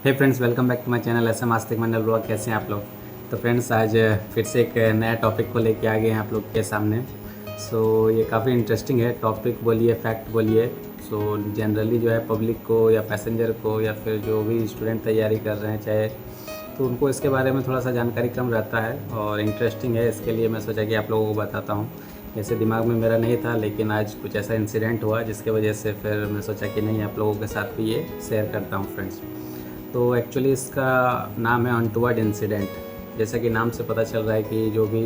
Hey friends, welcome back to my channel S M Astik Mandal blog. कैसे हैं आप लोग। तो फ्रेंड्स, आज फिर से एक नया टॉपिक को लेके आ गए हैं आप लोग के सामने। ये काफ़ी इंटरेस्टिंग है टॉपिक, बोलिए फैक्ट बोलिए। जनरली जो है पब्लिक को या पैसेंजर को या फिर जो भी स्टूडेंट तैयारी कर रहे हैं चाहे, तो उनको इसके बारे में थोड़ा सा जानकारी कम रहता है और इंटरेस्टिंग है। इसके लिए मैं सोचा कि आप लोगों को बताता हूँ। ऐसे दिमाग में मेरा नहीं था, लेकिन आज कुछ ऐसा इंसिडेंट हुआ जिसके वजह से फिर मैं सोचा कि नहीं, आप लोगों के साथ भी ये शेयर करता हूँ फ्रेंड्स। तो एक्चुअली इसका नाम है अनटूवर्ड इंसिडेंट। जैसे कि नाम से पता चल रहा है कि जो भी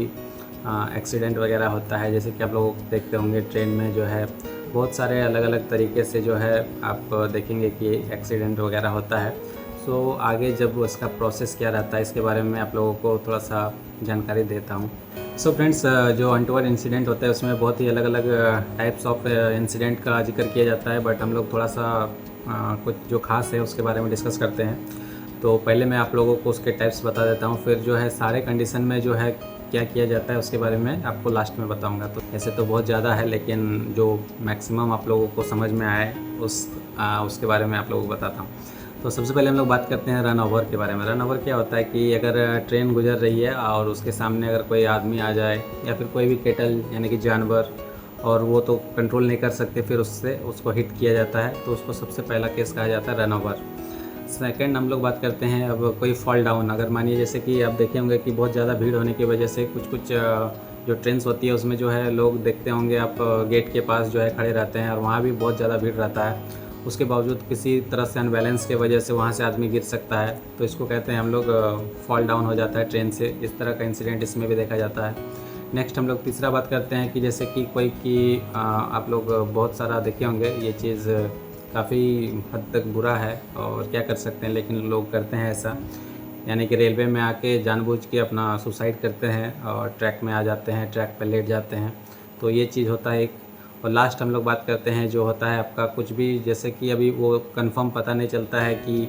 एक्सीडेंट वगैरह होता है, जैसे कि आप लोग देखते होंगे ट्रेन में जो है बहुत सारे अलग अलग तरीके से जो है आप देखेंगे कि एक्सीडेंट वगैरह होता है। आगे जब उसका प्रोसेस क्या रहता है इसके बारे में आप लोगों को थोड़ा सा जानकारी देता हूँ। फ्रेंड्स, जो अनटूवर्ड इंसिडेंट होता है उसमें बहुत ही अलग अलग टाइप्स ऑफ इंसिडेंट का जिक्र किया जाता है, बट हम लोग थोड़ा सा कुछ जो खास है उसके बारे में डिस्कस करते हैं। तो पहले मैं आप लोगों को उसके टाइप्स बता देता हूँ, फिर जो है सारे कंडीशन में जो है क्या किया जाता है उसके बारे में आपको लास्ट में बताऊँगा। तो ऐसे तो बहुत ज़्यादा है, लेकिन जो मैक्सिमम आप लोगों को समझ में आए उसके बारे में आप लोगों को बताता हूँ। तो सबसे पहले हम लोग बात करते हैं रन ओवर के बारे में। रन ओवर क्या होता है कि अगर ट्रेन गुजर रही है और उसके सामने अगर कोई आदमी आ जाए या फिर कोई भी केटल यानी कि जानवर, और वो तो कंट्रोल नहीं कर सकते, फिर उसको हिट किया जाता है, तो उसको सबसे पहला केस कहा जाता है रन ओवर। सेकंड हम लोग बात करते हैं अब कोई फॉल डाउन। अगर मानिए जैसे कि आप देखे होंगे कि बहुत ज़्यादा भीड़ होने की वजह से कुछ जो ट्रेन्स होती है उसमें जो है लोग देखते होंगे आप गेट के पास जो है खड़े रहते हैं और वहाँ भी बहुत ज़्यादा भीड़ रहता है। उसके बावजूद किसी तरह से अनबैलेंस के वजह से वहाँ से आदमी गिर सकता है, तो इसको कहते हैं हम लोग फॉल डाउन हो जाता है ट्रेन से। इस तरह का इंसिडेंट इसमें भी देखा जाता है। नेक्स्ट हम लोग तीसरा बात करते हैं कि जैसे कि आप लोग बहुत सारा देखे होंगे, ये चीज़ काफ़ी हद तक बुरा है और क्या कर सकते हैं, लेकिन लोग करते हैं ऐसा। यानी कि रेलवे में आके जानबूझ के अपना सुसाइड करते हैं और ट्रैक में आ जाते हैं, ट्रैक पर लेट जाते हैं। तो ये चीज़ होता है एक। और लास्ट हम लोग बात करते हैं जो होता है आपका कुछ भी, जैसे कि अभी वो कंफर्म पता नहीं चलता है कि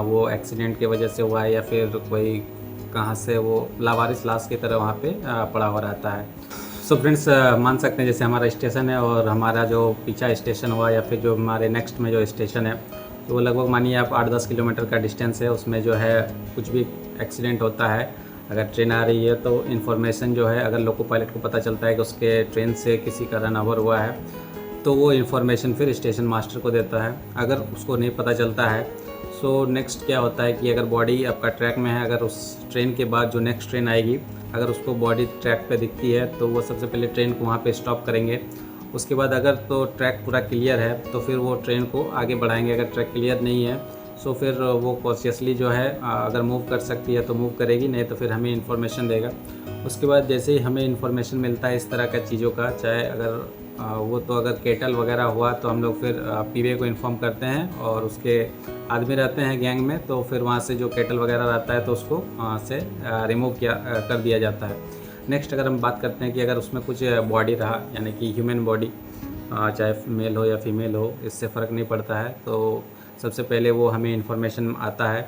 वो एक्सीडेंट की वजह से हुआ है या फिर कोई कहाँ से वो लावारिस लाश की तरह वहाँ पे पड़ा हुआ रहता है। फ्रेंड्स, मान सकते हैं जैसे हमारा स्टेशन है और हमारा जो पीछा स्टेशन हुआ या फिर जो हमारे नेक्स्ट में जो स्टेशन है, तो वो लगभग मानिए आप 8-10 किलोमीटर का डिस्टेंस है। उसमें जो है कुछ भी एक्सीडेंट होता है, अगर ट्रेन आ रही है तो इन्फॉर्मेशन जो है अगर लोको पायलट को पता चलता है कि उसके ट्रेन से किसी का रन ओवर हुआ है, तो वो इन्फॉर्मेशन फिर स्टेशन मास्टर को देता है। अगर उसको नहीं पता चलता है, नेक्स्ट क्या होता है कि अगर बॉडी आपका ट्रैक में है, अगर उस ट्रेन के बाद जो नेक्स्ट ट्रेन आएगी अगर उसको बॉडी ट्रैक पे दिखती है तो वो सबसे पहले ट्रेन को वहाँ पे स्टॉप करेंगे। उसके बाद अगर तो ट्रैक पूरा क्लियर है तो फिर वो ट्रेन को आगे बढ़ाएंगे। अगर ट्रैक क्लियर नहीं है फिर वो कॉशियसली जो है अगर मूव कर सकती है तो मूव करेगी, नहीं तो फिर हमें इन्फॉर्मेशन देगा। उसके बाद जैसे ही हमें इन्फॉर्मेशन मिलता है इस तरह का चीज़ों का, चाहे अगर वो तो अगर केटल वगैरह हुआ तो हम लोग फिर पीवे को इन्फॉर्म करते हैं और उसके आदमी रहते हैं गैंग में, तो फिर वहाँ से जो केटल वगैरह रहता है तो उसको वहाँ से रिमूव कर दिया जाता है। नेक्स्ट अगर हम बात करते हैं कि अगर उसमें कुछ बॉडी रहा, यानी कि ह्यूमन बॉडी, चाहे मेल हो या फीमेल हो, इससे फ़र्क नहीं पड़ता है, तो सबसे पहले वो हमें इन्फॉर्मेशन आता है